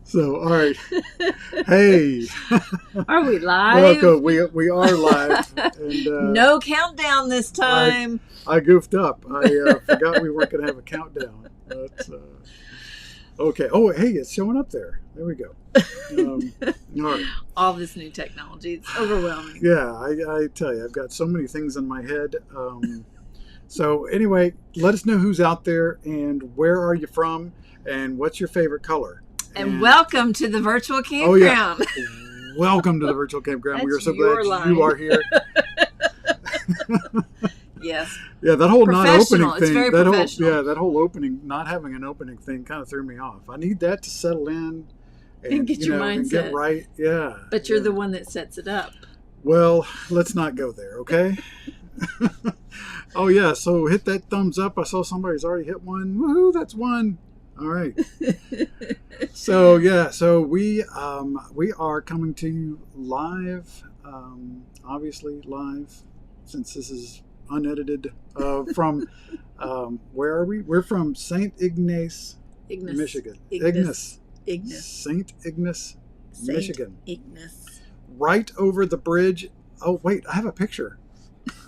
So, all right. Hey. Are we live? Welcome. We are live. And, no countdown this time. I goofed up. I forgot we weren't going to have a countdown. But, okay. Oh, hey, it's showing up there. There we go. All right. All this new technology. It's overwhelming. Yeah, I tell you, I've got so many things in my head. So anyway, let us know who's out there and where are you from and what's your favorite color. And welcome to the virtual campground. Oh, yeah. Welcome to the virtual campground. We are so glad line. you are here. Yes. Yeah, that whole not opening thing. It's very professional. That whole opening, not having an opening thing kind of threw me off. I need that to settle in and get your mindset and get right. Yeah. But you're the one that sets it up. Well, let's not go there, okay? Oh yeah, so hit that thumbs up. I saw somebody's already hit one. Woohoo, that's one. All right. So yeah, so we are coming to you live, obviously live, since this is unedited, from where are we? We're from St. Ignace, Michigan. Ignace. St. Ignace, Michigan. Ignace. Right over the bridge. Oh wait, I have a picture.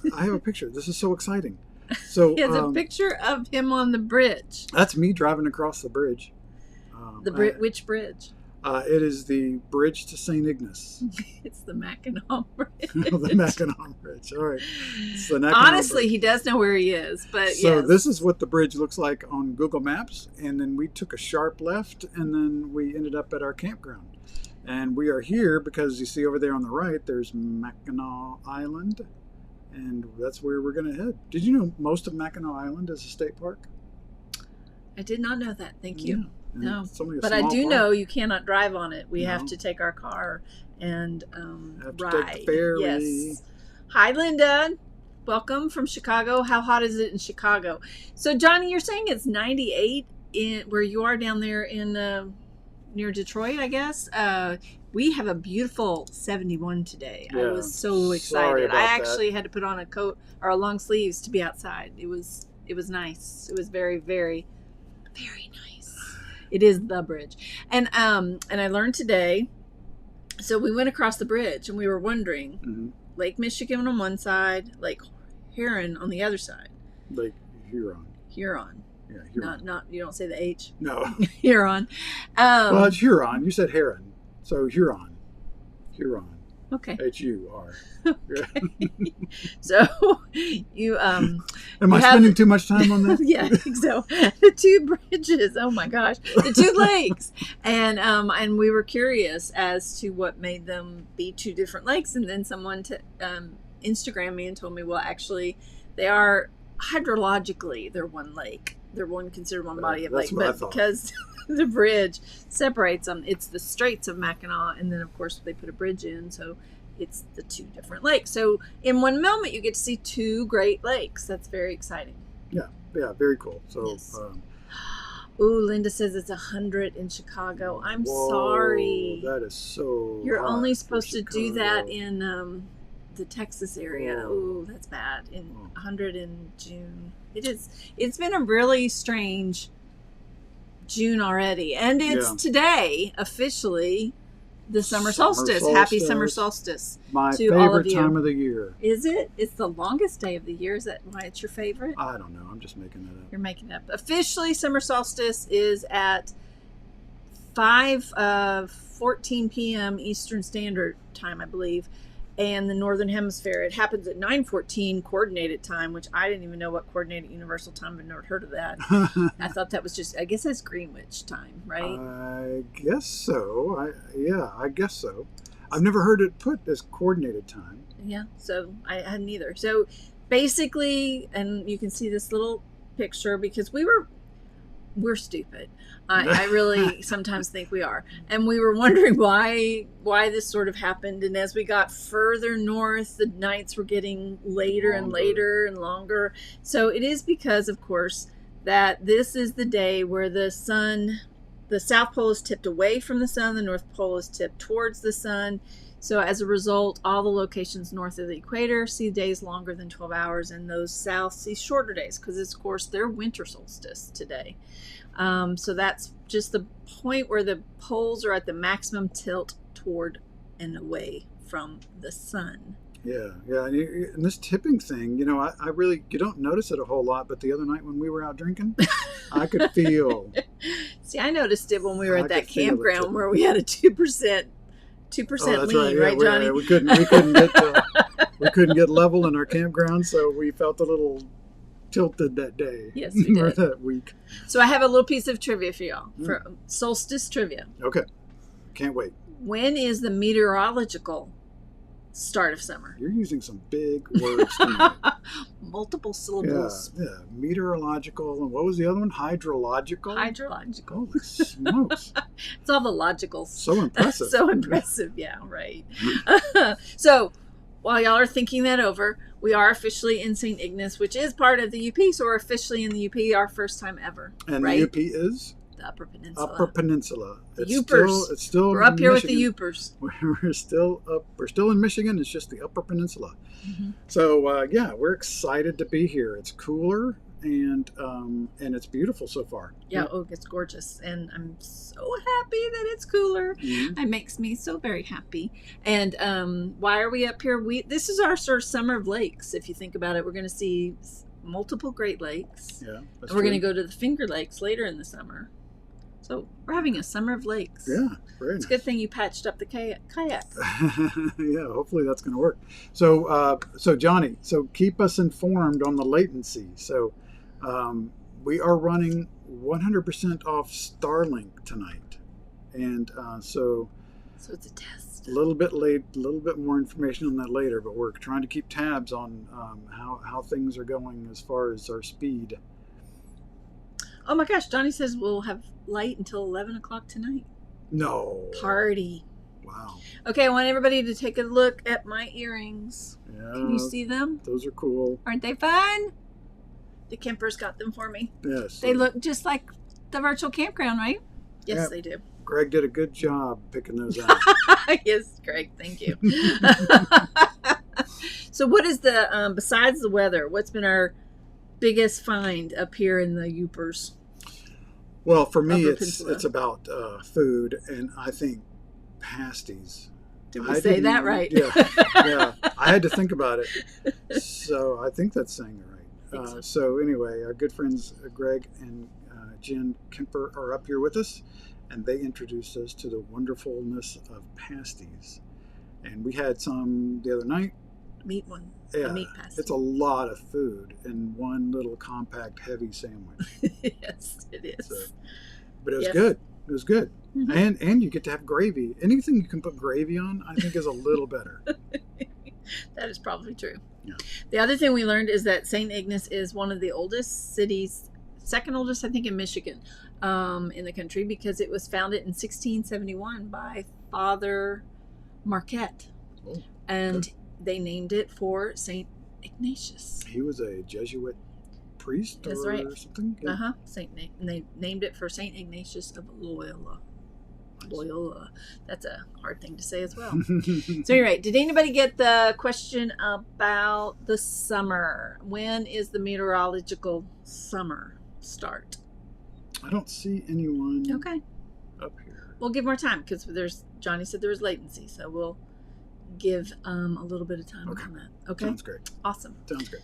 This is so exciting. So he has a picture of him on the bridge. That's me driving across the bridge. Which bridge? It is the bridge to St. Ignace. It's the Mackinac Bridge. The Mackinac Bridge. All right. It's the Honestly, Bridge. He does know where he is, but so yes. This is what the bridge looks like on Google Maps, and then we took a sharp left, and then we ended up at our campground. And we are here because you see over there on the right, there's Mackinac Island. And that's where we're going to head. Did you know most of Mackinac Island is a state park? I did not know that. Thank you. Yeah. No, but I do know you cannot drive on it. We have to take our car and ride. Take the ferry. Yes. Hi, Linda. Welcome from Chicago. How hot is it in Chicago? So, Johnny, you're saying it's 98 where you are down there in near Detroit, I guess. We have a beautiful 71 today. Yeah, I was so excited. I actually had to put on a coat or long sleeves to be outside. It was nice. It was very, very, very nice. It is the bridge. And I learned today, so we went across the bridge and we were wondering, Lake Michigan on one side, Lake Huron on the other side. Lake Huron. Huron. Yeah, Huron. Not you don't say the H. No. Huron. Well, it's Huron. You said Heron. So Huron. Okay. H-U-R. Okay. So you Am I spending too much time on that? Yeah, I think so. The two bridges. Oh my gosh. The two lakes. And we were curious as to what made them be two different lakes. And then someone Instagrammed me and told me, well, actually, they are hydrologically, they're one lake. They're considered one body of lake. But because the bridge separates them, it's the Straits of Mackinac, and then of course they put a bridge in, so it's the two different lakes. So in one moment you get to see two great lakes. That's very exciting. Yeah, very cool. So yes. Ooh, Linda says it's 100 in Chicago. I'm sorry. That is so You're only supposed to do that in the Texas area. Oh, that's bad. 100 in June. It's been a really strange June already, and it's today officially the summer solstice. Happy summer solstice! My to all favorite of you. time of the year. Is it? It's the longest day of the year. Is that why it's your favorite? I don't know. I'm just making that up. You're making it up. Officially, summer solstice is at 5:14 p.m. Eastern Standard Time, I believe. And the Northern Hemisphere, it happens at 9:14 coordinated time, which I didn't even know what coordinated universal time. I've never heard of that. I thought that was I guess that's Greenwich time, right? I guess so. I guess so. I've never heard it put as coordinated time. Yeah, so I hadn't either. So basically, and you can see this little picture because we're stupid. I really sometimes think we are. And we were wondering why this sort of happened. And as we got further north, the nights were getting later and later and longer. So it is because, of course, that this is the day where the sun, the South Pole is tipped away from the sun, the North Pole is tipped towards the sun. So as a result, all the locations north of the equator see days longer than 12 hours, and those south see shorter days because, of course, they're winter solstice today. So that's just the point where the poles are at the maximum tilt toward and away from the sun. Yeah. And this tipping thing, I really, you don't notice it a whole lot, but the other night when we were out drinking, I could feel. See, I noticed it when we were at that campground where we had a 2% lean, right, Johnny? We couldn't get level in our campground, so we felt a little tilted that day. Yes, we did. Or that week. So I have a little piece of trivia for y'all, for Solstice trivia. Okay. Can't wait. When is the meteorological start of summer? You're using some big words tonight. Multiple syllables. Yeah. Meteorological, and what was the other one? Hydrological? Hydrological. Holy smokes. It's all the logicals. So impressive. So impressive. Yeah, right. So while y'all are thinking that over, we are officially in St. Ignace, which is part of the UP. So we're officially in the UP, our first time ever. And right? the UP is? The Upper Peninsula. Upper Peninsula. It's still we're up here Michigan. with the Upers. We're still up. We're still in Michigan. It's just the Upper Peninsula. Mm-hmm. So we're excited to be here. It's cooler and it's beautiful so far. Yeah. Oh, it's gorgeous, and I'm so happy that it's cooler. Mm-hmm. It makes me so very happy. And why are we up here? This is our sort of summer of lakes. If you think about it, we're going to see multiple Great Lakes. Yeah. And we're going to go to the Finger Lakes later in the summer. So we're having a summer of lakes. Yeah, very It's nice. a good thing you patched up the kayak. Yeah, hopefully that's going to work. So, Johnny, keep us informed on the latency. So, we are running 100% off Starlink tonight, and so it's a test. a little bit more information on that later. But we're trying to keep tabs on how things are going as far as our speed. Oh my gosh, Johnny says we'll have light until 11 o'clock tonight. No. Party. Wow. Okay, I want everybody to take a look at my earrings. Yeah. Can you see them? Those are cool. Aren't they fun? The campers got them for me. Yes. They look just like the virtual campground, right? Yes, Yeah. they do. Greg did a good job picking those out. Yes, Greg, thank you. So what is the, besides the weather, what's been our biggest find up here in the Upers? Well, for me, Upper it's Peninsula. about food, and I think pasties. Did we say that right? Yeah. I had to think about it. So I think that's saying it right. So anyway, our good friends Greg and Jen Kemper are up here with us, and they introduced us to the wonderfulness of pasties. And we had some the other night. Meat one. Yeah, A meat pasty. it's a lot of food in one little compact, heavy sandwich. Yes, it is. So, but it was Yes. good. It was good. Mhm. And you get to have gravy. Anything you can put gravy on, I think, is a little better. That is probably true. Yeah. The other thing we learned is that St. Ignace is one of the oldest cities, second oldest, I think, in Michigan, in the country, because it was founded in 1671 by Father Marquette. Oh, and good. they named it for St. Ignatius. He was a Jesuit priest That's or right. something? Yeah. And they named it for St. Ignatius of Loyola. Loyola. That's a hard thing to say as well. So you're right. Did anybody get the question about the summer? When is the meteorological summer start? I don't see anyone Okay. up here. We'll give more time because Johnny said there was latency, so we'll give a little bit of time Okay. on that. Okay. Sounds great. Awesome. Sounds great.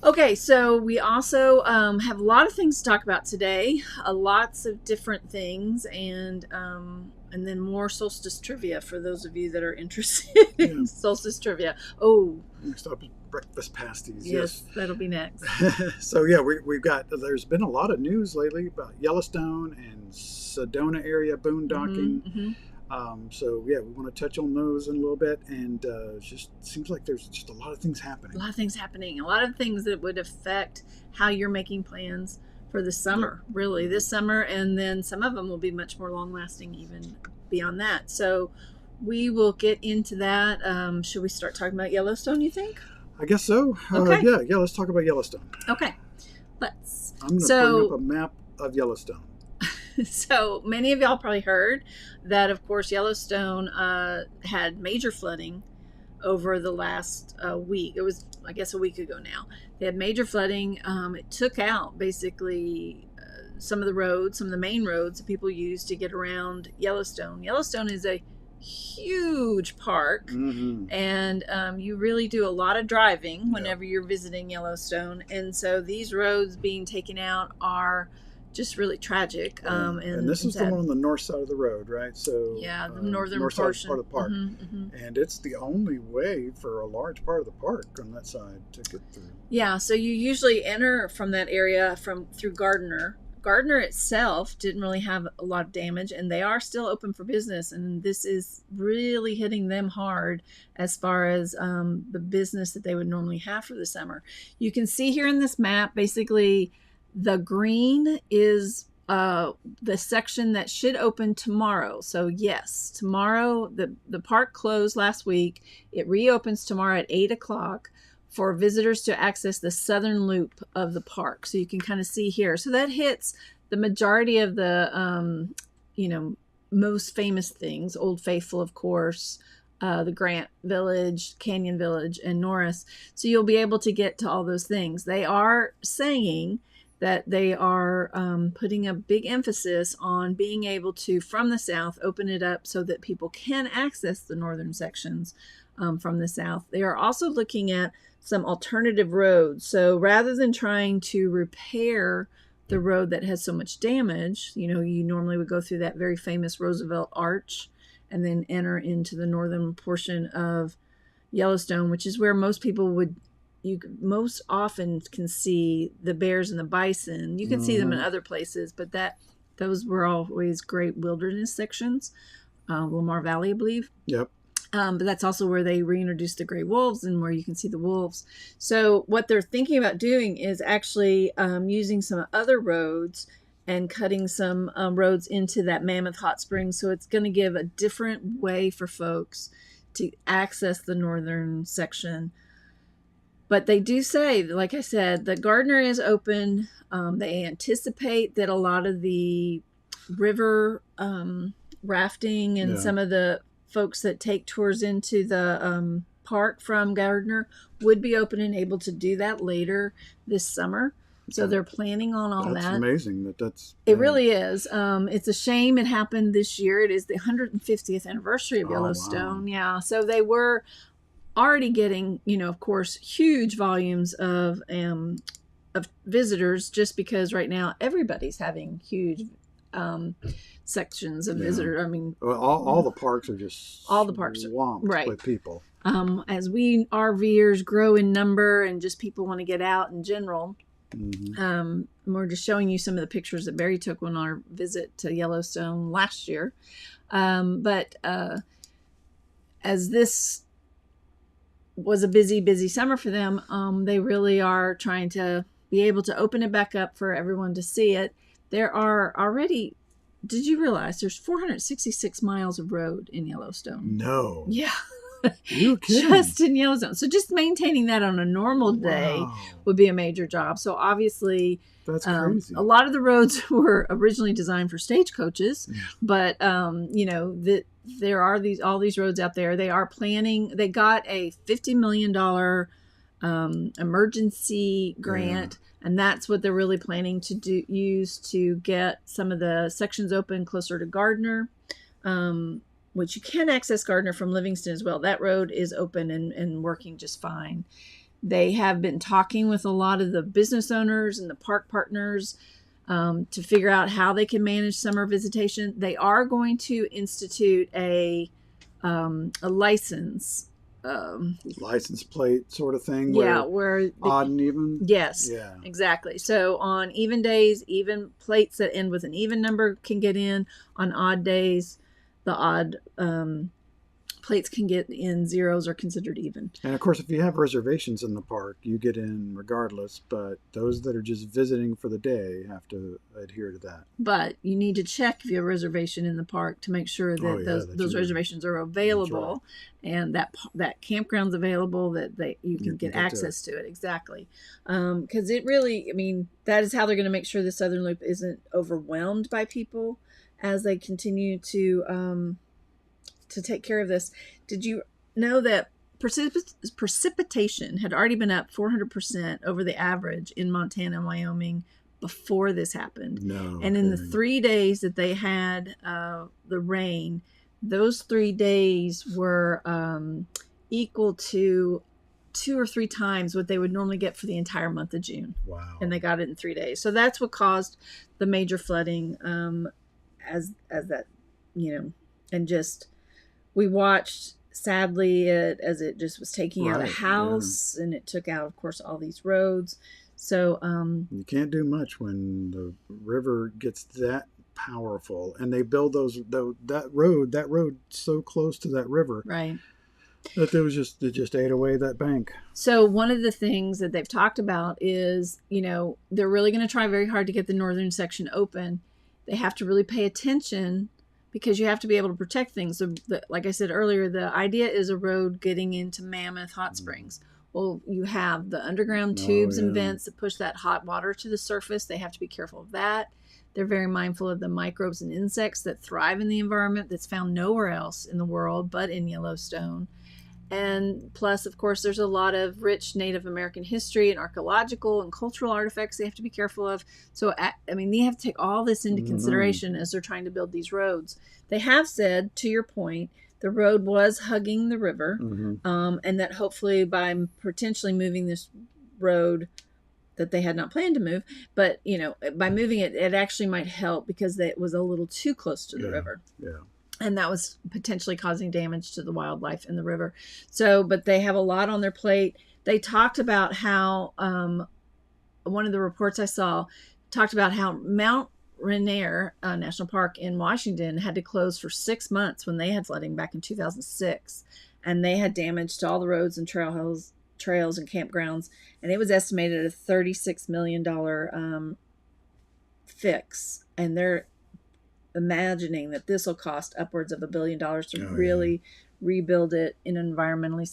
Okay, so we also have a lot of things to talk about today. Lots of different things, and then more solstice trivia for those of you that are interested in Yeah. solstice trivia. Oh, Next up is breakfast pasties. yes, that'll be next. So yeah, we've got. There's been a lot of news lately about Yellowstone and Sedona area boondocking. Mhm. So yeah, we want to touch on those in a little bit, and it just seems like there's just a lot of things happening. A lot of things happening. A lot of things that would affect how you're making plans for the summer, really, this summer, and then some of them will be much more long-lasting even beyond that. So we will get into that. Should we start talking about Yellowstone, you think? I guess so. Okay. Yeah. Let's talk about Yellowstone. Okay, let's. I'm going to bring up a map of Yellowstone. So many of y'all probably heard that, of course, Yellowstone had major flooding over the last week. It was, I guess, a week ago now. They had major flooding. It took out basically some of the roads, some of the main roads that people use to get around Yellowstone. Yellowstone is a huge park, and you really do a lot of driving whenever you're visiting Yellowstone. And so these roads being taken out are just really tragic. And this is the one on the north side of the road, right? So the northern north portion. side part of the park, and it's the only way for a large part of the park on that side to get through. Yeah, so you usually enter from that area through Gardner. Gardner itself didn't really have a lot of damage, and they are still open for business, and this is really hitting them hard as far as the business that they would normally have for the summer. You can see here in this map, basically, the green is the section that should open tomorrow. So yes, tomorrow, the park closed last week. It reopens tomorrow at 8 o'clock for visitors to access the southern loop of the park. So you can kind of see here. So that hits the majority of the, most famous things. Old Faithful, of course, the Grant Village, Canyon Village, and Norris. So you'll be able to get to all those things. They are saying that they are putting a big emphasis on being able to, from the south, open it up so that people can access the northern sections from the south. They are also looking at some alternative roads. So rather than trying to repair the road that has so much damage, you normally would go through that very famous Roosevelt Arch and then enter into the northern portion of Yellowstone, which is where most people you most often can see the bears and the bison. You can see them in other places, but those were always great wilderness sections. Lamar Valley, I believe. Yep. But that's also where they reintroduced the gray wolves and where you can see the wolves. So what they're thinking about doing is actually using some other roads and cutting some roads into that Mammoth Hot Springs. So it's going to give a different way for folks to access the northern section. But they do say, like I said, that Gardner is open. They anticipate that a lot of the river rafting and some of the folks that take tours into the park from Gardner would be open and able to do that later this summer. So they're planning on all that. That's amazing. It really is. It's a shame it happened this year. It is the 150th anniversary of Yellowstone. Wow. Yeah. So they were already getting, of course, huge volumes of visitors, just because right now everybody's having huge sections of visitors. I mean, all the parks are just swamped with people. As we RVers grow in number and just people want to get out in general. We're just showing you some of the pictures that Barry took on our visit to Yellowstone last year. But as this was a busy summer for them, they really are trying to be able to open it back up for everyone to see it. There are already, did you realize there's 466 miles of road in Yellowstone? No. Yeah. You're kidding. Just in Yellowstone. So just maintaining that on a normal day would be a major job. So obviously, that's crazy. A lot of the roads were originally designed for stagecoaches, but there are all these roads out there. They are planning. They got a $50 million emergency grant, and that's what they're really planning to use to get some of the sections open closer to Gardner. Which you can access Gardner from Livingston as well. That road is open and working just fine. They have been talking with a lot of the business owners and the park partners to figure out how they can manage summer visitation. They are going to institute a license plate sort of thing. Where odd and even. Yes, exactly. So on even days, even plates that end with an even number can get in. On odd days, the odd plates can get in zeros are considered even. And of course, if you have reservations in the park, you get in regardless. But those that are just visiting for the day have to adhere to that. But you need to check if you have a reservation in the park to make sure that those reservations are available, and that campground's available, that you can get access to it. Exactly. Because it really, that is how they're going to make sure the Southern Loop isn't overwhelmed by people as they continue to take care of this. Did you know that precipitation had already been up 400% over the average in Montana and Wyoming before this happened. No. And in the kidding. 3 days that they had the rain, those 3 days were equal to 2 or 3 times what they would normally get for the entire month of June. Wow. And they got it in 3 days. So that's what caused the major flooding, as that, and just, we watched sadly as it just was taking out a house, and it took out, of course, all these roads. So you can't do much when the river gets that powerful, and they build that road so close to that river, right, that it just ate away that bank. So one of the things that they've talked about is, they're really going to try very hard to get the northern section open. They have to really pay attention, because you have to be able to protect things. So like I said earlier, the idea is a road getting into Mammoth Hot Springs. Well, you have the underground tubes and vents that push that hot water to the surface. They have to be careful of that. They're very mindful of the microbes and insects that thrive in the environment that's found nowhere else in the world but in Yellowstone. And plus, of course, there's a lot of rich Native American history and archaeological and cultural artifacts they have to be careful of. So, they have to take all this into consideration as they're trying to build these roads. They have said, to your point, the road was hugging the river, and that hopefully by potentially moving this road that they had not planned to move, but, by moving it, it actually might help, because it was a little too close to the river. Yeah. And that was potentially causing damage to the wildlife in the river. So, but they have a lot on their plate. They talked about how, one of the reports I saw talked about how Mount Rainier National Park in Washington had to close for 6 months when they had flooding back in 2006. And they had damage to all the roads and trails and campgrounds. And it was estimated at a $36 million fix. And they're imagining that this will cost upwards of $1 billion to really rebuild it in environmentally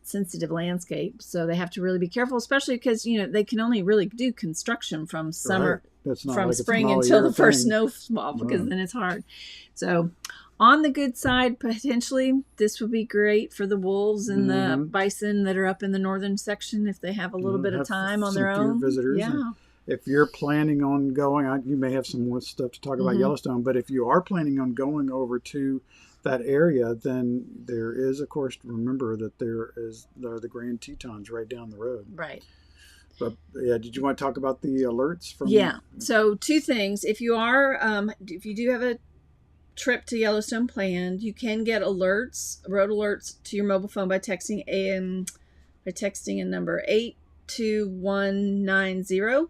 sensitive landscape. So they have to really be careful, especially because they can only really do construction from summer, from spring until the first snowfall, because then it's hard. So on the good side, potentially this would be great for the wolves and the bison that are up in the northern section if they have a little bit of time on their own. Visitors. Yeah. If you're planning on going, you may have some more stuff to talk about Yellowstone, but if you are planning on going over to that area, then there is, of course, remember that there are the Grand Tetons right down the road. Right. But yeah, did you want to talk about the alerts from? Yeah. So 2 things. If you do have a trip to Yellowstone planned, you can get road alerts to your mobile phone by texting a number 82190.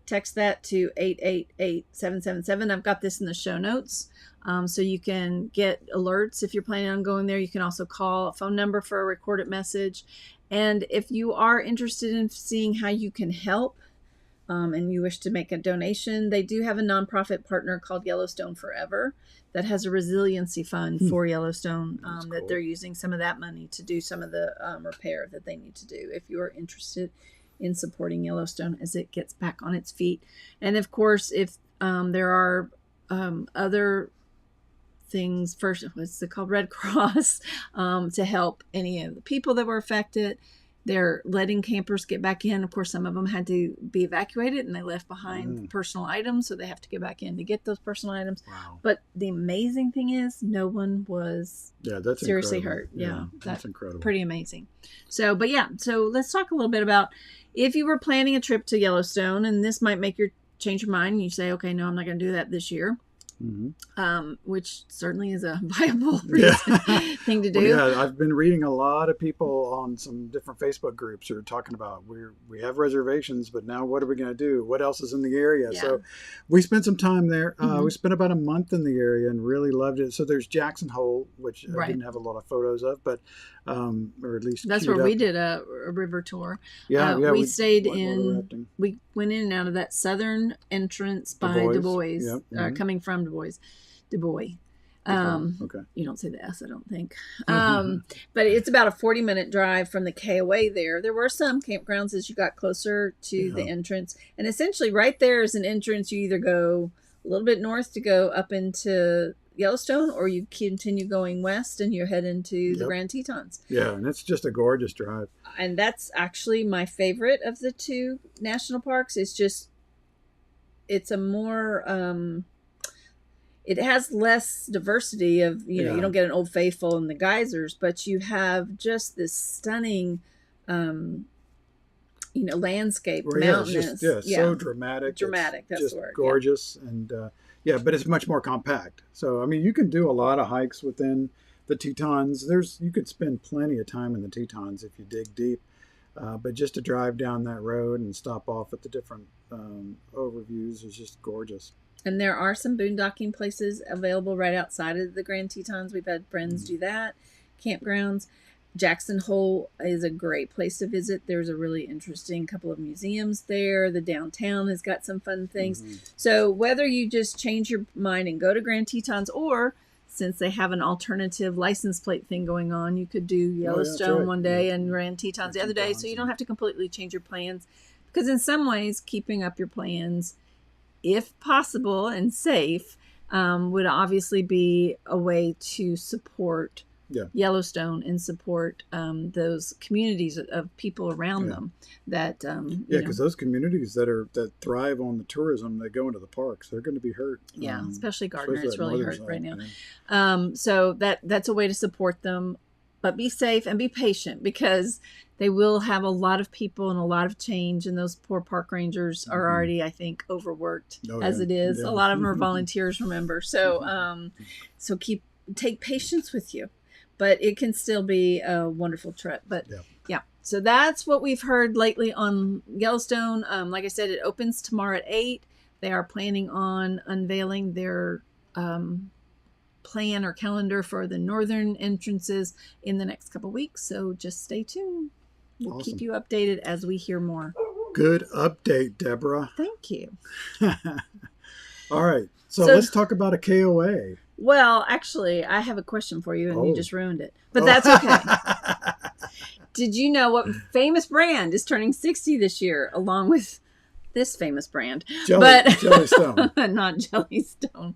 Text that to 888777. I've got this in the show notes. So you can get alerts if you're planning on going there. You can also call a phone number for a recorded message. And if you are interested in seeing how you can help, and you wish to make a donation, they do have a nonprofit partner called Yellowstone Forever that has a resiliency fund for Yellowstone that they're using some of that money to do some of the repair that they need to do. If you are interested in supporting Yellowstone as it gets back on its feet. And of course, if there are other things, first, what's it called, Red Cross, to help any of the people that were affected. They're letting campers get back in. Of course, some of them had to be evacuated and they left behind personal items, so they have to get back in to get those personal items. Wow. But the amazing thing is no one was seriously hurt. Yeah, that's incredible. Pretty amazing. So let's talk a little bit about if you were planning a trip to Yellowstone, and this might make you change your mind and you say, okay, no, I'm not going to do that this year. Which certainly is a viable thing to do. Well, I've been reading a lot of people on some different Facebook groups who are talking about we have reservations, but now what are we going to do? What else is in the area? Yeah. So we spent some time there. We spent about a month in the area and really loved it. So there's Jackson Hole, which I didn't have a lot of photos of, but or at least that's where we did a river tour. We stayed in. We went in and out of that southern entrance by Du Bois, coming from Du Bois. Okay. You don't say the S, I don't think. But it's about a 40-minute drive from the KOA there. There were some campgrounds as you got closer to the entrance. And essentially right there is an entrance. You either go a little bit north to go up into Yellowstone, or you continue going west and you head into the Grand Tetons. Yeah, and it's just a gorgeous drive. And that's actually my favorite of the two national parks. It's a more, it has less diversity of, you know, you don't get an Old Faithful and the geysers, but you have just this stunning, you know, landscape, mountainous. So dramatic. Dramatic, that's just the word. Gorgeous. And but it's much more compact. So, I mean, you can do a lot of hikes within the Tetons. You could spend plenty of time in the Tetons if you dig deep. But just to drive down that road and stop off at the different overviews is just gorgeous. And there are some boondocking places available right outside of the Grand Tetons. We've had friends do that. Campgrounds. Jackson Hole is a great place to visit. There's a really interesting couple of museums there. The downtown has got some fun things. So whether you just change your mind and go to Grand Tetons, or since they have an alternative license plate thing going on, you could do Yellowstone one day and Grand Tetons the other day. So you don't have to completely change your plans, because in some ways, keeping up your plans, if possible and safe, would obviously be a way to support Yellowstone and support those communities of people around them. That because those communities that thrive on the tourism that go into the parks, they're going to be hurt. Especially Gardner, it's really hurt right now. So that's a way to support them, but be safe and be patient, because they will have a lot of people and a lot of change, and those poor park rangers are already, I think, overworked as it is. A lot of them are volunteers, remember. So so take patience with you. But it can still be a wonderful trip. But so that's what we've heard lately on Yellowstone. Like I said, it opens tomorrow at 8. They are planning on unveiling their plan or calendar for the northern entrances in the next couple weeks. So just stay tuned. We'll keep you updated as we hear more. Good update, Deborah. Thank you. All right. So let's talk about a KOA. Well, actually, I have a question for you, and you just ruined it. But that's okay. Did you know what famous brand is turning 60 this year, along with this famous brand? Jellystone. Not Jellystone.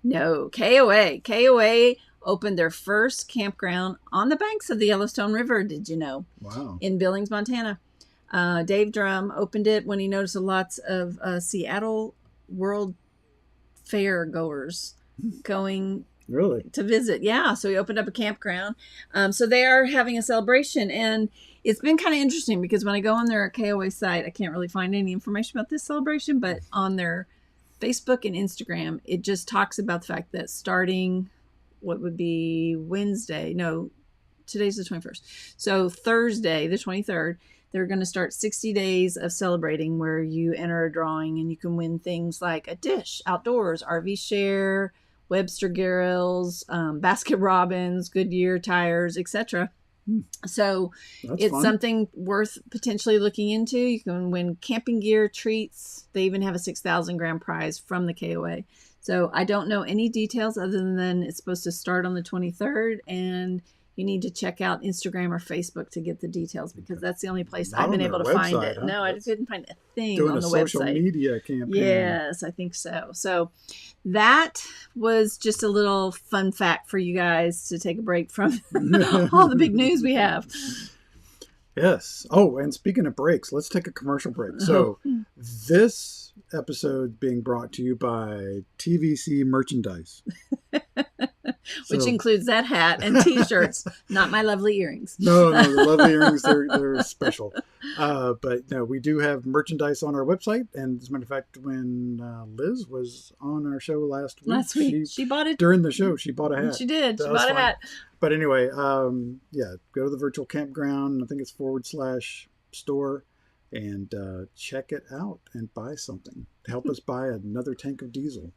No, KOA. KOA opened their first campground on the banks of the Yellowstone River, did you know? Wow. In Billings, Montana. Dave Drum opened it when he noticed lots of Seattle World Fair goers going to visit. So he opened up a campground. So they are having a celebration, and it's been kind of interesting, because when I go on their KOA site, I can't really find any information about this celebration, but on their Facebook and Instagram, it just talks about the fact that starting what would be today's the 21st. So Thursday, the 23rd, they're going to start 60 days of celebrating, where you enter a drawing and you can win things like a dish outdoors, RV share, Webster grills, Basket Robbins, Goodyear tires, etc. So it's fun. Something worth potentially looking into. You can win camping gear, treats. They even have a 6,000 grand prize from the KOA. So I don't know any details other than it's supposed to start on the 23rd, and you need to check out Instagram or Facebook to get the details, because that's the only place I've been able to find it. Huh? No, I couldn't find a thing on the website. Doing a social media campaign. Yes, I think so. So that was just a little fun fact for you guys to take a break from all the big news we have. Yes. Oh, and speaking of breaks, let's take a commercial break. So this episode being brought to you by TVC Merchandise. Which includes that hat and T-shirts, not my lovely earrings. No, the lovely earrings, they're special. But no, we do have merchandise on our website. And as a matter of fact, when Liz was on our show last week, she bought it. During the show, she bought a hat. She did. She bought a hat. But anyway, go to the virtual campground. I think it's /store. And check it out and buy something. Help us buy another tank of diesel.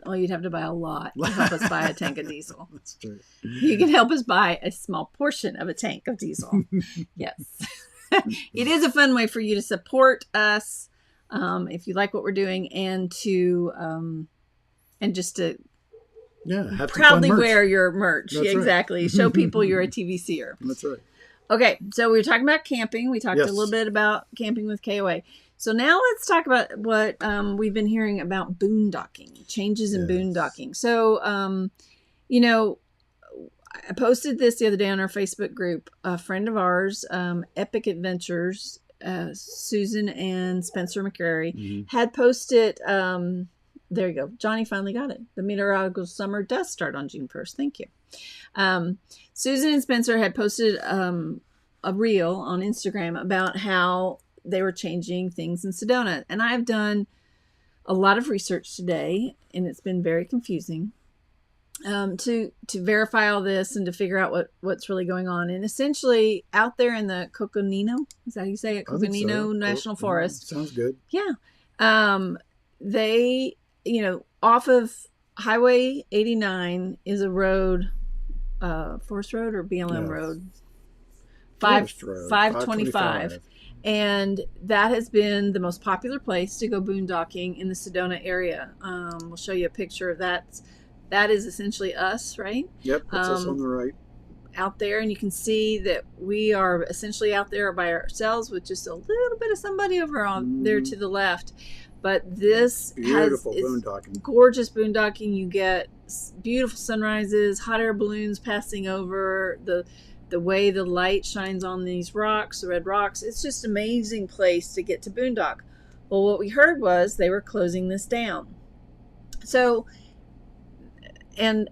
Oh, you'd have to buy a lot to help us buy a tank of diesel. That's true. You can help us buy a small portion of a tank of diesel. Yes. It is a fun way for you to support us if you like what we're doing, and to and just to have proudly wear your merch. Yeah, exactly. Show people you're a TVCer. That's right. Okay, so we were talking about camping. We talked a little bit about camping with KOA. So now let's talk about what we've been hearing about boondocking, changes in Yes. boondocking. So, you know, I posted this the other day on our Facebook group. A friend of ours, Epic Adventures, Susan and Spencer McCrary, had posted. There you go. Johnny finally got it. The meteorological summer does start on June 1st. Thank you. Susan and Spencer had posted a reel on Instagram about how they were changing things in Sedona. And I've done a lot of research today, and it's been very confusing to verify all this and to figure out what's really going on. And essentially, out there in the Coconino, is that how you say it? Coconino National Forest. Sounds good. Yeah. They, off of Highway 89 is a road, Forest Road or BLM Road? 525. And that has been the most popular place to go boondocking in the Sedona area. We'll show you a picture of that. That is essentially us, right? Yep, that's us on the right. Out there, and you can see that we are essentially out there by ourselves with just a little bit of somebody over on there to the left. But this beautiful boondocking, gorgeous boondocking. You get beautiful sunrises, hot air balloons passing over the way the light shines on these rocks, the red rocks. It's just an amazing place to get to boondock. Well, what we heard was they were closing this down. So, and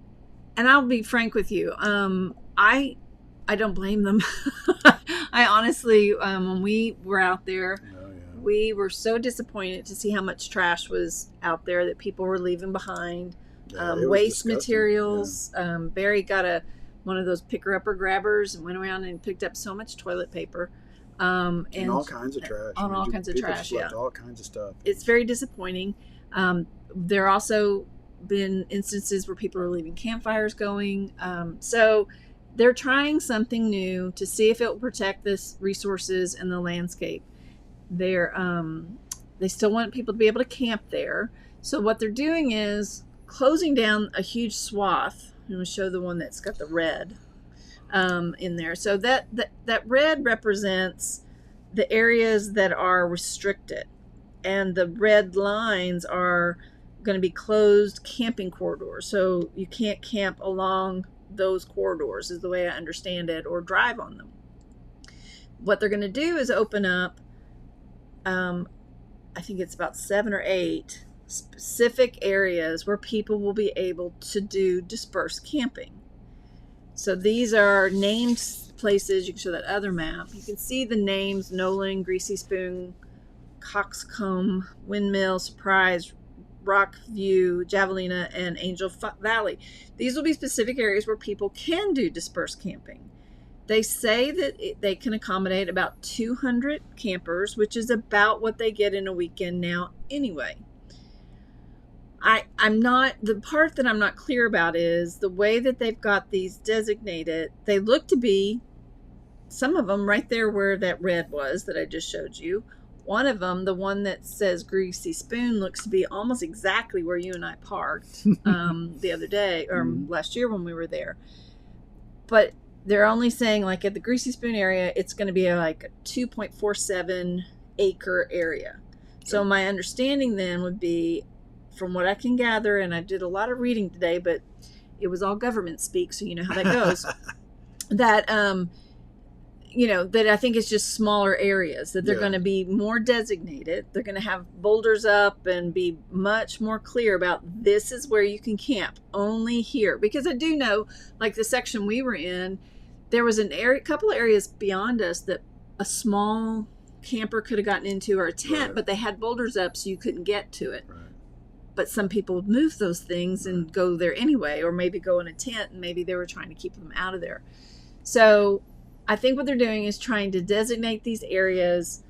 I'll be frank with you. I don't blame them. I honestly, when we were out there, we were so disappointed to see how much trash was out there that people were leaving behind. Waste materials. Yeah. Barry got one of those picker-upper grabbers and went around and picked up so much toilet paper. And all kinds of trash. All kinds of trash, yeah. All kinds of stuff. It's very disappointing. There are also been instances where people are leaving campfires going. So they're trying something new to see if it will protect this resources and the landscape. They still want people to be able to camp there. So what they're doing is closing down a huge swath. I'm going to show the one that's got the red in there. So that red represents the areas that are restricted, and the red lines are going to be closed camping corridors. So you can't camp along those corridors, is the way I understand it, or drive on them. What they're going to do is open up, I think it's about 7 or 8 specific areas where people will be able to do dispersed camping. So these are named places. You can show that other map. You can see the names: Nolan, Greasy Spoon, Coxcomb, Windmill, Surprise, Rockview, Javelina, and Angel Valley. These will be specific areas where people can do dispersed camping. They say that they can accommodate about 200 campers, which is about what they get in a weekend now anyway. The part that I'm not clear about is the way that they've got these designated. They look to be, some of them right there where that red was that I just showed you. One of them, the one that says Greasy Spoon, looks to be almost exactly where you and I parked the other day, or last year when we were there. But they're only saying, like, at the Greasy Spoon area, it's going to be like a 2.47 acre area. So my understanding then would be, from what I can gather, and I did a lot of reading today, but it was all government speak, so you know how that goes, that, that I think it's just smaller areas, that they're going to be more designated. They're going to have boulders up and be much more clear about, this is where you can camp, only here. Because I do know, like the section we were in, there was a couple of areas beyond us that a small camper could have gotten into, or a tent, but they had boulders up so you couldn't get to it. Right. But some people move those things and go there anyway, or maybe go in a tent, and maybe they were trying to keep them out of there. So I think what they're doing is trying to designate these areas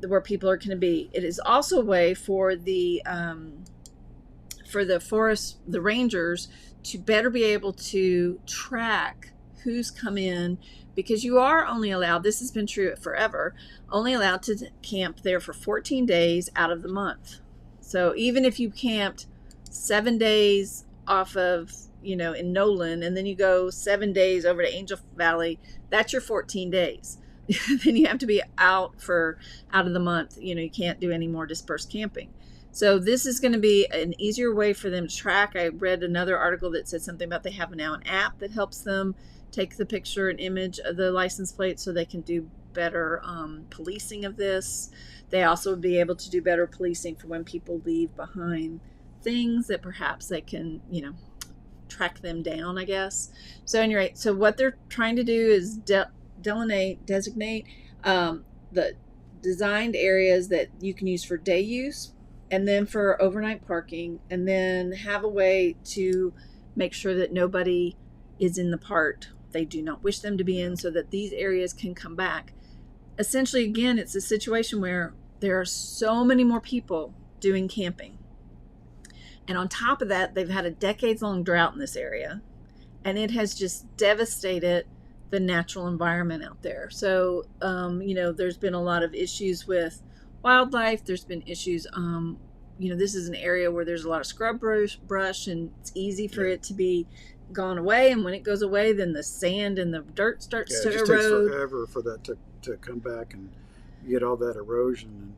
where people are going to be. It is also a way for the rangers to better be able to track who's come in, because you are only allowed, this has been true forever, only allowed to camp there for 14 days out of the month. So even if you camped 7 days off of, in Nolan, and then you go 7 days over to Angel Valley, that's your 14 days. then you have to be out of the month. You can't do any more dispersed camping. So this is going to be an easier way for them to track. I read another article that said something about they have now an app that helps them take the picture and image of the license plate so they can do better policing of this. They also would be able to do better policing for when people leave behind things that perhaps they can, track them down, I guess. So anyway, so what they're trying to do is designate the designed areas that you can use for day use, and then for overnight parking, and then have a way to make sure that nobody is in the part they do not wish them to be in, so that these areas can come back. Essentially, again, it's a situation where there are so many more people doing camping. And on top of that, they've had a decades-long drought in this area, and it has just devastated the natural environment out there. So, there's been a lot of issues with wildlife. There's been issues, this is an area where there's a lot of scrub brush, and it's easy for it to be gone away. And when it goes away, then the sand and the dirt starts to erode. It just takes forever for that to come back, and you get all that erosion.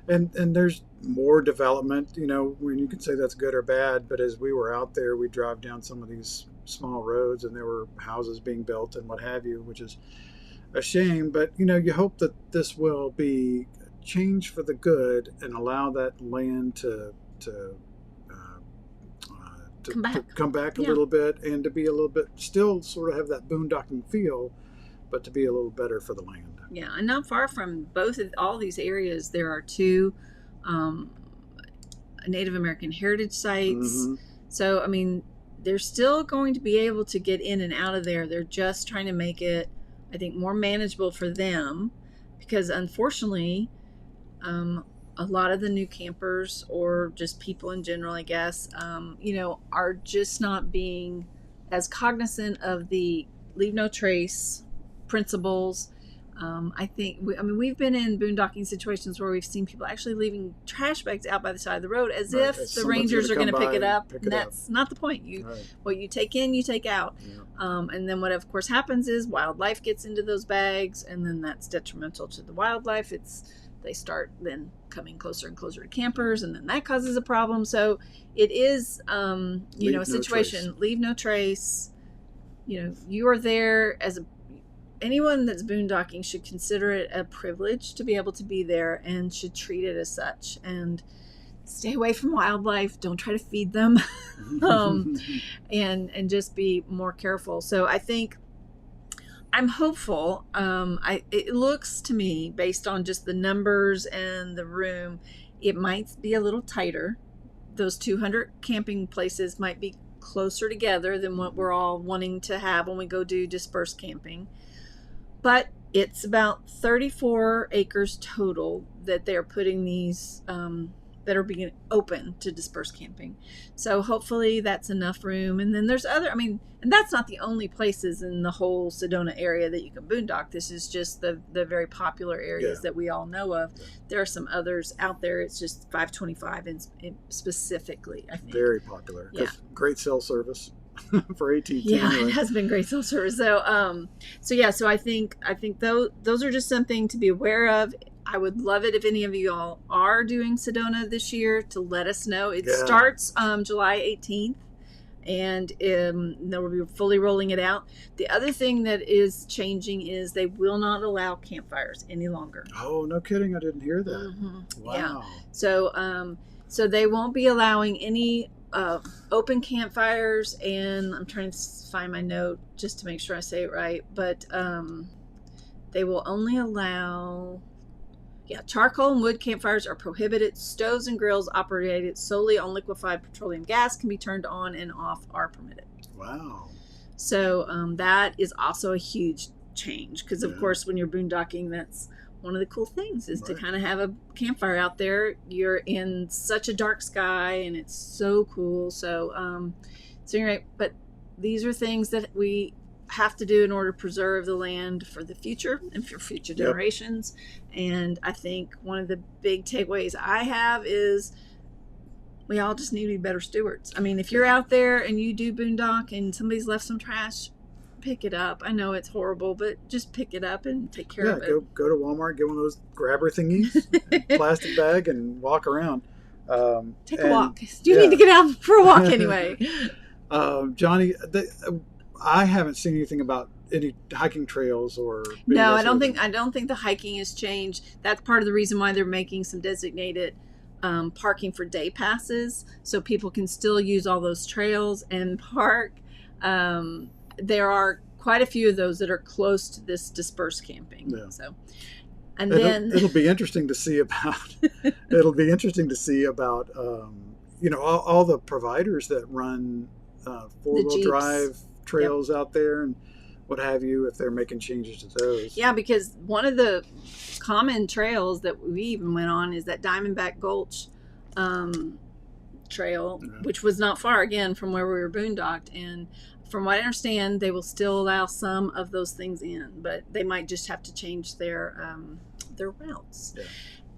And there's more development, when you can say that's good or bad. But as we were out there, we drive down some of these small roads, and there were houses being built and what have you, which is a shame. But, you hope that this will be change for the good and allow that land to come back a little bit, and to be a little bit, still sort of have that boondocking feel, but to be a little better for the land. Yeah, and not far from all these areas, there are two Native American heritage sites. Mm-hmm. So, they're still going to be able to get in and out of there. They're just trying to make it, I think, more manageable for them, because unfortunately, a lot of the new campers, or just people in general, I guess, are just not being as cognizant of the leave no trace principles. I think, we've been in boondocking situations where we've seen people actually leaving trash bags out by the side of the road as if the rangers are going to pick it up. And that's not the point. What you take in, you take out. Yeah. And then what, of course, happens is wildlife gets into those bags, and then that's detrimental to the wildlife. They start then coming closer and closer to campers, and then that causes a problem. So it is, a situation. Leave no trace. You are there as anyone that's boondocking should consider it a privilege to be able to be there, and should treat it as such, and stay away from wildlife. Don't try to feed them, and just be more careful. So I think I'm hopeful. It looks to me, based on just the numbers and the room, it might be a little tighter. Those 200 camping places might be closer together than what we're all wanting to have when we go do dispersed camping. But it's about 34 acres total that they're putting these, that are being open to dispersed camping. So hopefully that's enough room. And then there's and that's not the only places in the whole Sedona area that you can boondock. This is just the very popular areas that we all know of. There are some others out there. It's just 525 in specifically, I think. Very popular. Yeah. Great cell service. For AT&T. Yeah, anyway. It has been great cell service. So I think those are just something to be aware of. I would love it if any of you all are doing Sedona this year to let us know. It starts July 18th, and we'll be fully rolling it out. The other thing that is changing is they will not allow campfires any longer. Oh, no kidding! I didn't hear that. Mm-hmm. Wow. Yeah. So they won't be allowing any open campfires, and I'm trying to find my note just to make sure I say it right, but they will only allow charcoal and wood campfires are prohibited. Stoves and grills operated solely on liquefied petroleum gas can be turned on and off are permitted. Wow. So that is also a huge change, because of course when you're boondocking, that's one of the cool things is to kind of have a campfire out there. You're in such a dark sky, and it's so cool. So anyway, but these are things that we have to do in order to preserve the land for the future and for future generations. And I think one of the big takeaways I have is we all just need to be better stewards. If you're out there and you do boondock and somebody's left some trash, pick it up. I know it's horrible, but just pick it up and take care of it. Go to Walmart, get one of those grabber thingies, plastic bag, and walk around. Take a walk. You need to get out for a walk anyway. Johnny, I haven't seen anything about any hiking trails or. No, I don't think the hiking has changed. That's part of the reason why they're making some designated parking for day passes, so people can still use all those trails and park. There are quite a few of those that are close to this dispersed camping. Yeah. So, and it'll be interesting to see about. All the providers that run 4-wheel drive trails out there and what have you, if they're making changes to those. Yeah, because one of the common trails that we even went on is that Diamondback Gulch trail, which was not far again from where we were boondocked. And from what I understand, they will still allow some of those things in, but they might just have to change their routes. Yeah.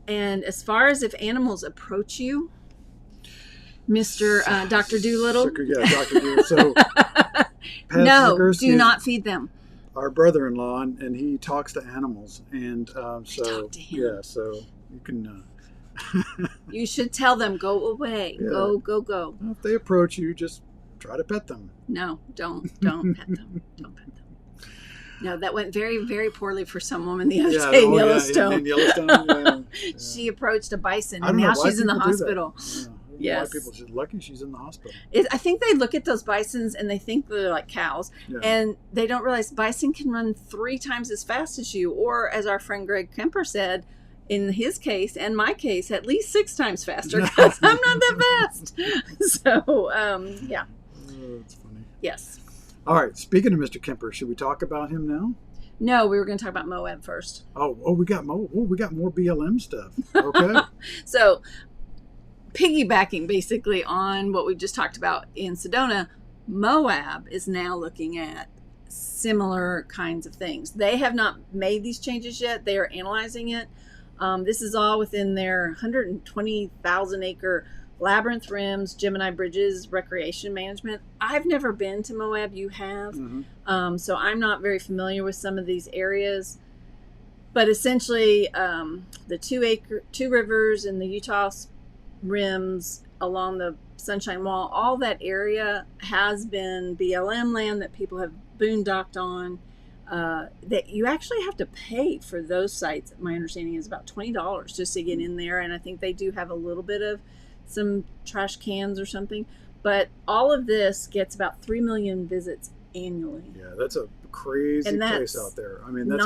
And as far as if animals approach you, Mr. Dr. Doolittle. Dr. Doolittle. So, no, do not feed them. Our brother-in-law, and he talks to animals, and so talk to him. So you can. You should tell them, go away, go. Well, if they approach you, just try to pet them. No, don't pet them. Don't pet them. No, that went very, very poorly for some woman the other day in Yellowstone. In Yellowstone, She approached a bison, and now she's in the hospital. Yes. A lot of people said, lucky she's in the hospital. I think they look at those bisons and they think they're like cows. Yeah. And they don't realize bison can run 3 times as fast as you. Or as our friend Greg Kemper said, in his case and my case, at least 6 times faster because I'm not that fast. So, yeah. Oh, that's funny. Yes. All right. Speaking of Mr. Kemper, should we talk about him now? No, we were going to talk about Moab first. Oh, we got more BLM stuff. Okay. So, piggybacking basically on what we just talked about in Sedona, Moab is now looking at similar kinds of things. They have not made these changes yet. They are analyzing it. This is all within their 120,000 acre Labyrinth Rims, Gemini Bridges, recreation management. I've never been to Moab. You have. Mm-hmm. So I'm not very familiar with some of these areas. But essentially, the two rivers in the Utah rims along the Sunshine Wall, all that area has been BLM land that people have boondocked on. That you actually have to pay for those sites. My understanding is about $20 just to get in there, and I think they do have a little bit of some trash cans or something. But all of this gets about 3 million visits annually. Yeah, that's a crazy place out there. I mean, that's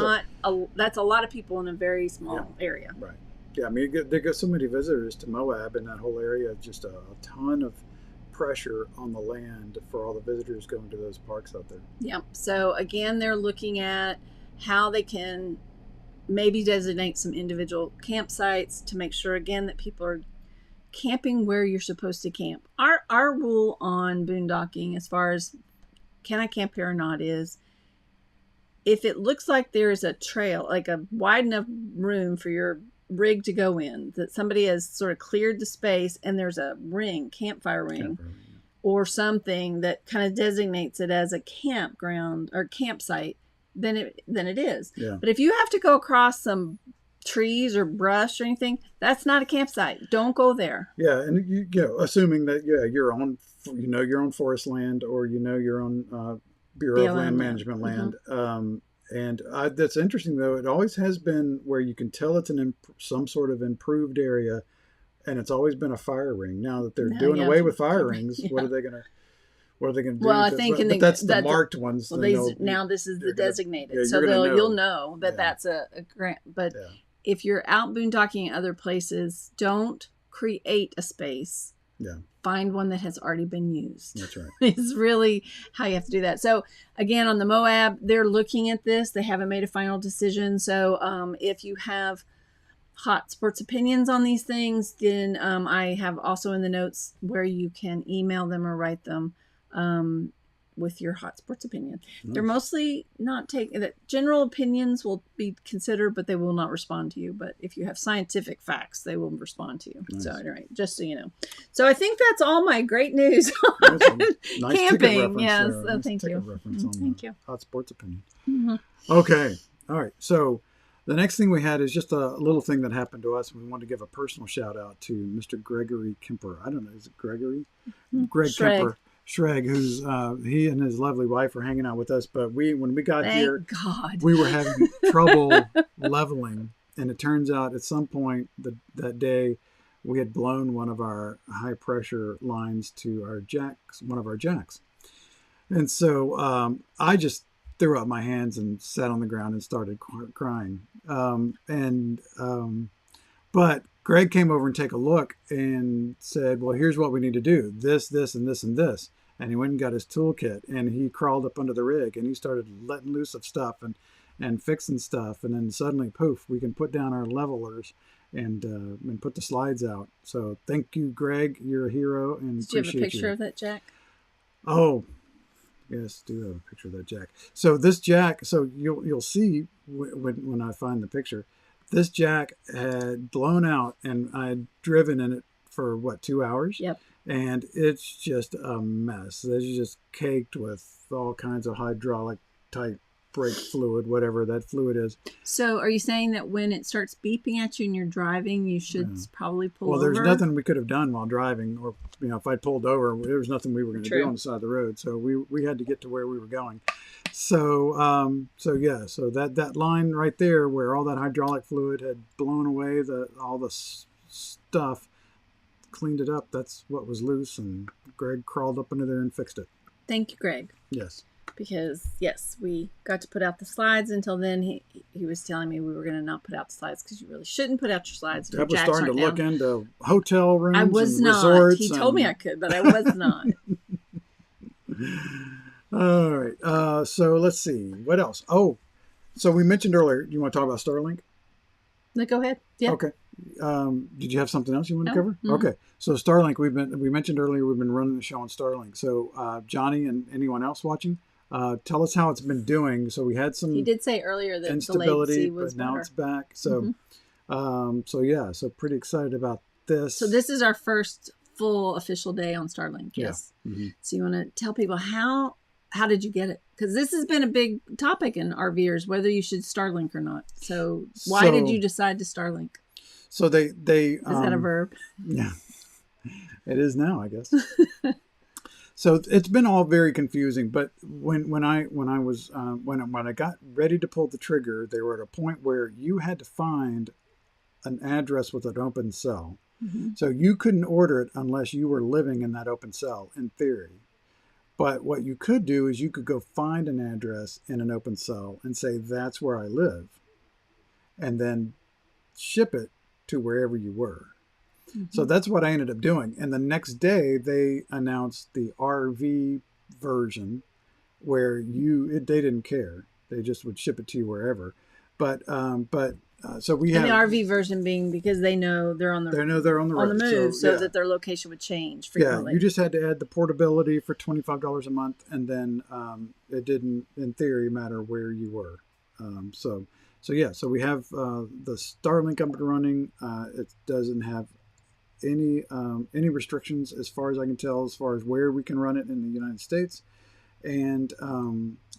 a lot of people in a very small area. Right. Yeah, I mean, they got so many visitors to Moab in that whole area. Just a ton of pressure on the land for all the visitors going to those parks out there. Yep. So again, they're looking at how they can maybe designate some individual campsites to make sure again that people are camping where you're supposed to camp. Our rule on boondocking, as far as can I camp here or not, is if it looks like there's a trail, like a wide enough room for your rig to go in, that somebody has sort of cleared the space and there's a campfire ring or something that kind of designates it as a campground or campsite, then it is. Yeah. But if you have to go across some trees or brush or anything, that's not a campsite. Don't go there. Yeah, and assuming that you're on your own forest land or your own Bureau of Land Management land. Mm-hmm. And that's interesting, though. It always has been where you can tell it's some sort of improved area, and it's always been a fire ring. Now that they're doing away with fire rings, what are they going to do? Well, I think that's the marked ones. Well, now this is the designated, so you'll know that that's a grant. But if you're out boondocking in other places, don't create a space. Yeah. Find one that has already been used. That's right. It's really how you have to do that. So again, on the Moab, they're looking at this. They haven't made a final decision. So if you have hot sports opinions on these things, then I have also in the notes where you can email them or write them. with your hot sports opinion. Nice. They're mostly not taking that. General opinions will be considered, but they will not respond to you. But if you have scientific facts, they will respond to you. Nice. So anyway, just so you know. So I think that's all my great news on Nice camping. Yes, nice thank you. Reference on Thank you. Hot sports opinion. Mm-hmm. Okay. All right. So the next thing we had is just a little thing that happened to us. We wanted to give a personal shout out to Mr. Gregory Kemper. I don't know. Is it Gregory? Greg Shreg. Kemper. Shreg, who's he and his lovely wife are hanging out with us. But when we got here, God. we were having trouble leveling. And it turns out at some point that day, we had blown one of our high pressure lines to one of our jacks. And so I just threw up my hands and sat on the ground and started crying. But Greg came over and take a look and said, well, here's what we need to do. This, and this, and this. And he went and got his toolkit and he crawled up under the rig and he started letting loose of stuff and fixing stuff. And then suddenly, poof, we can put down our levelers and put the slides out. So thank you, Greg. You're a hero. And Did you have a picture of that jack? Oh, yes, do have a picture of that jack. So this jack, so you'll see when I find the picture, this jack had blown out and I had driven in it for 2 hours? Yep. And it's just a mess. It's just caked with all kinds of hydraulic type brake fluid, whatever that fluid is. So are you saying that when it starts beeping at you and you're driving, you should probably pull over? Well, there's nothing we could have done while driving, or if I'd pulled over, there was nothing we were going to do on the side of the road. So we had to get to where we were going. So that line right there where all that hydraulic fluid had blown away all the stuff, cleaned it up. That's what was loose, and Greg crawled up under there and fixed it. Thank you, Greg. Yes. Because, yes, we got to put out the slides. Until then, he was telling me we were going to not put out the slides because you really shouldn't put out your slides. I was starting to look into hotel rooms. I was and not. Resorts He told me I could, but I was not. All right. So let's see. What else? Oh, so we mentioned earlier, you want to talk about Starlink? No, go ahead. Yeah. Okay. Did you have something else you want to cover? Mm-hmm. Okay. So Starlink, we mentioned earlier, we've been running the show on Starlink. So Johnny and anyone else watching, tell us how it's been doing. So we had some. He did say earlier that instability, the latency was but now better. it's back. So, so pretty excited about this. So this is our first full official day on Starlink. Yes. Yeah. Mm-hmm. So you want to tell people how did you get it? Because this has been a big topic in RVers, whether you should Starlink or not. So why did you decide to Starlink? So they is that a verb? Yeah, it is now, I guess. So it's been all very confusing. But when I got ready to pull the trigger, they were at a point where you had to find an address with an open cell. Mm-hmm. So you couldn't order it unless you were living in that open cell, in theory. But what you could do is you could go find an address in an open cell and say, that's where I live, and then ship it to wherever you were. Mm-hmm. So that's what I ended up doing. And the next day they announced the RV version where they didn't care. They just would ship it to you wherever. So we have the RV version being because they know they're on the move, so that their location would change frequently. Yeah, you just had to add the portability for $25 a month, and then it didn't, in theory, matter where you were. So we have the Starlink up and running. It doesn't have any restrictions as far as I can tell, as far as where we can run it in the United States, and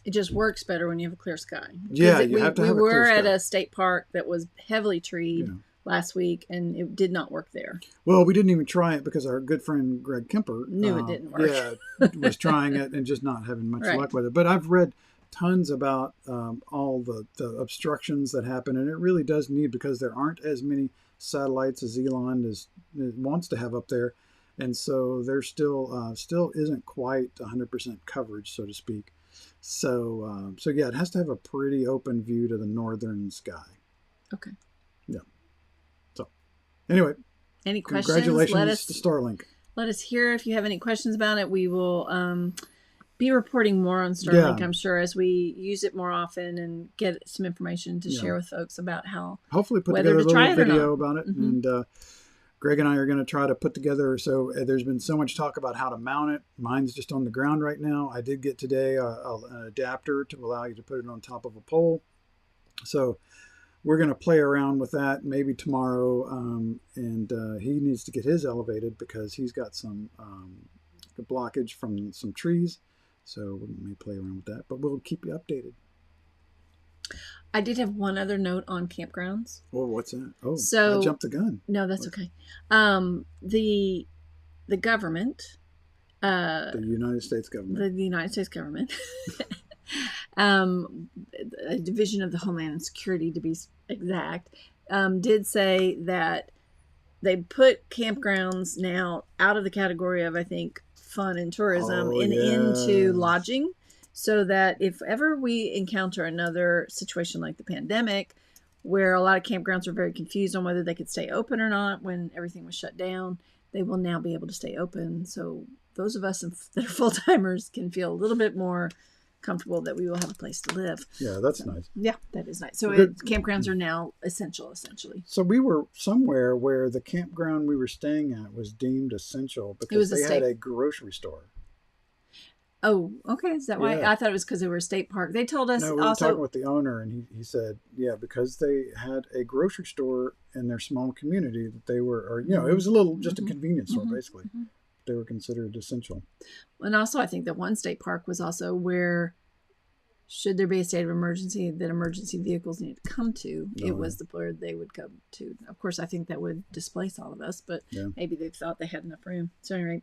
it just works better when you have a clear sky. Yeah, we were at a state park that was heavily treed last week, and it did not work there. Well, we didn't even try it because our good friend Greg Kemper knew it didn't work. Yeah, was trying it and just not having much luck with it. But I've read tons about all the obstructions that happen, and it really does need, because there aren't as many satellites as Elon wants to have up there, and so there still isn't quite 100% coverage, so to speak. So yeah, it has to have a pretty open view to the northern sky. Okay. Yeah. So anyway, any questions? Congratulations to Starlink. Let us hear if you have any questions about it. We will be reporting more on Starlink, I'm sure, as we use it more often and get some information to share with folks about how hopefully put together a little video about it. Mm-hmm. Greg and I are going to try to put together. So there's been so much talk about how to mount it. Mine's just on the ground right now. I did get today an adapter to allow you to put it on top of a pole. So we're going to play around with that maybe tomorrow. And he needs to get his elevated because he's got some blockage from some trees. So we may play around with that, but we'll keep you updated. I did have one other note on campgrounds. Oh, what's that? Oh, so, I jumped the gun. No, that's okay. The government, the United States government, the United States government, a division of the Homeland Security to be exact, did say that they put campgrounds now out of the category of, I think, fun and tourism into lodging. So that if ever we encounter another situation like the pandemic, where a lot of campgrounds were very confused on whether they could stay open or not when everything was shut down, they will now be able to stay open. So those of us that are full-timers can feel a little bit more comfortable that we will have a place to live. Yeah, that's nice. Yeah, that is nice. So campgrounds are now essential, essentially. So we were somewhere where the campground we were staying at was deemed essential because they had a grocery store. Oh, okay. Is that why? Yeah. I thought it was because they were a state park. They told us. No, we were talking with the owner, and he said, yeah, because they had a grocery store in their small community that they were, or it was a little just a convenience store basically. Mm-hmm. They were considered essential. And also, I think that one state park was also where, should there be a state of emergency that emergency vehicles need to come to, it was the where they would come to. Of course, I think that would displace all of us, but maybe they thought they had enough room. So anyway.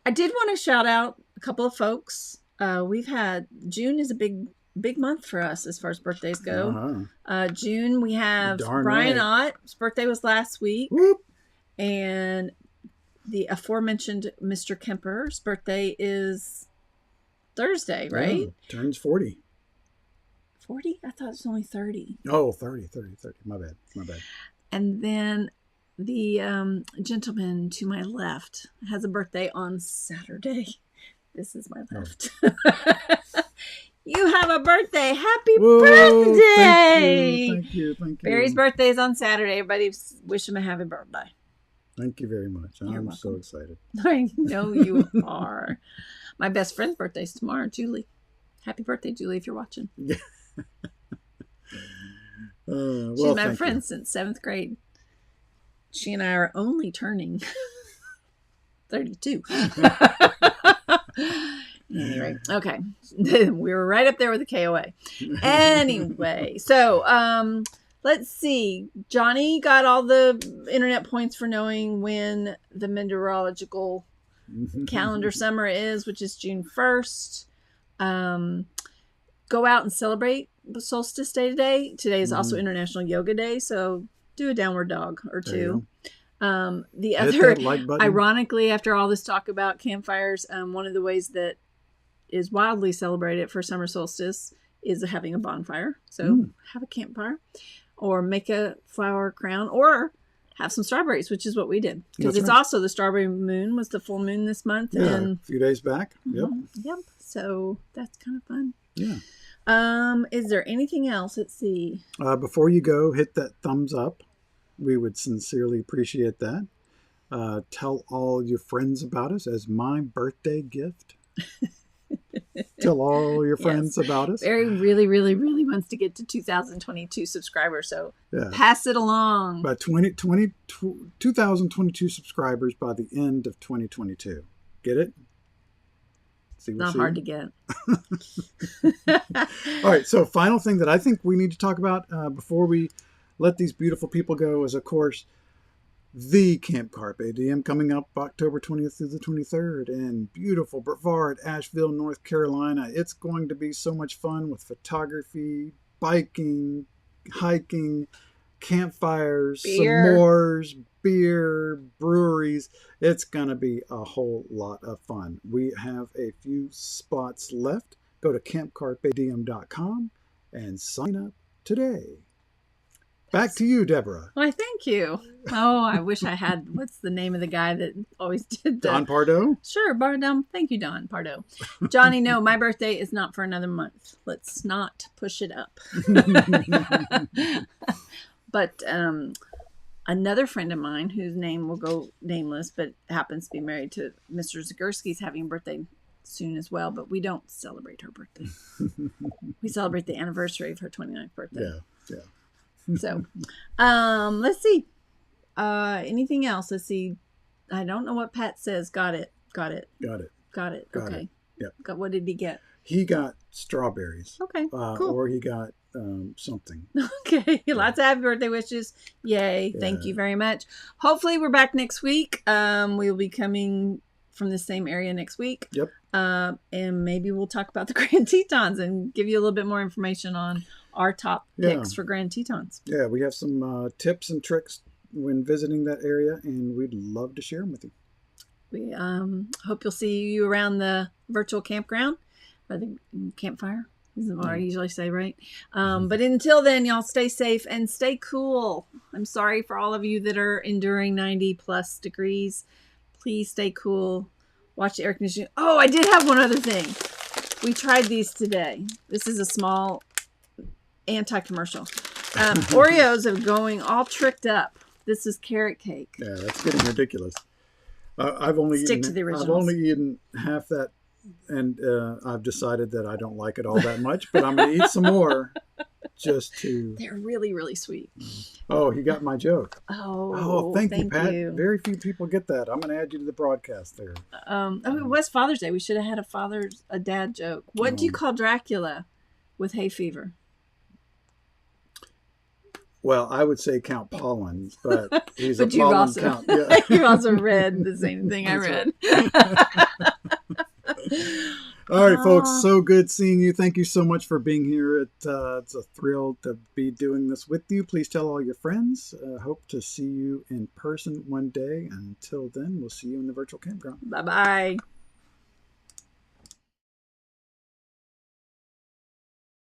I did want to shout out a couple of folks. We've had June is a big month for us as far as birthdays go. June we have Brian Ott's birthday was last week. Whoop. And the aforementioned Mr. Kemper's birthday is Thursday, right? Yeah, turns 40. 40? I thought it was only 30. Oh, 30. My bad. And then the gentleman to my left has a birthday on Saturday. This is my left. You have a birthday. Happy birthday. Thank you. Barry's birthday is on Saturday. Everybody wish him a happy birthday. Thank you very much. You're I'm welcome. so excited. I know you are. My best friend's birthday is tomorrow, Julie. Happy birthday, Julie, if you're watching. She's my friend since 7th grade. She and I are only turning 32. Anyway, okay. We were right up there with the KOA. Anyway, so let's see. Johnny got all the internet points for knowing when the meteorological calendar summer is, which is June 1st. Go out and celebrate Solstice Day today. Today is also International Yoga Day, so do a downward dog or two. The other, ironically, after all this talk about campfires, one of the ways that is wildly celebrated for summer solstice is having a bonfire. So have a campfire or make a flower crown or have some strawberries, which is what we did. Because it's also the strawberry moon was the full moon this month. Yeah, and a few days back. Yep. So that's kind of fun. Yeah. Is there anything else? Let's see. Before you go, hit that thumbs up. We would sincerely appreciate that. Tell all your friends about us as my birthday gift. Tell all your friends about us. Barry really, really, really wants to get to 2022 subscribers, so pass it along. By 2022 subscribers by the end of 2022. Get it? Not hard to get. All right, so final thing that I think we need to talk about before we let these beautiful people go is, of course, the Camp Carpe Diem coming up October 20th through the 23rd in beautiful Brevard, Asheville, North Carolina. It's going to be so much fun with photography, biking, hiking, campfires, s'mores, beer, breweries. It's going to be a whole lot of fun. We have a few spots left. Go to campcarpediem.com and sign up today. Back to you, Deborah. Why, thank you. Oh, I wish I had, what's the name of the guy that always did that? Don Pardo? Sure, Bardum. Thank you, Don Pardo. Johnny, no, my birthday is not for another month. Let's not push it up. But another friend of mine whose name will go nameless, but happens to be married to Mr. Zagurski's having a birthday soon as well, but we don't celebrate her birthday. We celebrate the anniversary of her 29th birthday. Yeah. So, let's see. Anything else? Let's see. I don't know what Pat says. Got it. Okay. Yep. What did he get? He got strawberries. Okay. Cool. Or he got something. Okay. Lots of happy birthday wishes. Yay. Yeah. Thank you very much. Hopefully we're back next week. We'll be coming from the same area next week. Yep. And maybe we'll talk about the Grand Tetons and give you a little bit more information on our top picks for Grand Tetons. Yeah, we have some tips and tricks when visiting that area, and we'd love to share them with you. We hope you'll see you around the virtual campground or the campfire. Is what I usually say, right? But until then, y'all stay safe and stay cool. I'm sorry for all of you that are enduring 90 plus degrees. Please stay cool. Watch the air conditioning. Oh, I did have one other thing. We tried these today. This is a small anti-commercial. Oreos are going all tricked up. This is carrot cake. Yeah, that's getting ridiculous. I've only eaten half that, and I've decided that I don't like it all that much. But I'm going to eat some more, just to. They're really, really sweet. Oh, he got my joke. Oh, thank you, Pat. Very few people get that. I'm going to add you to the broadcast there. It was Father's Day. We should have had a dad joke. What do you call Dracula with hay fever? Well, I would say Count Pollen, but he's a pollen count. Yeah. You've also read the same thing I read. All right, folks. So good seeing you. Thank you so much for being here. It's a thrill to be doing this with you. Please tell all your friends. Hope to see you in person one day. Until then, we'll see you in the virtual campground. Bye-bye.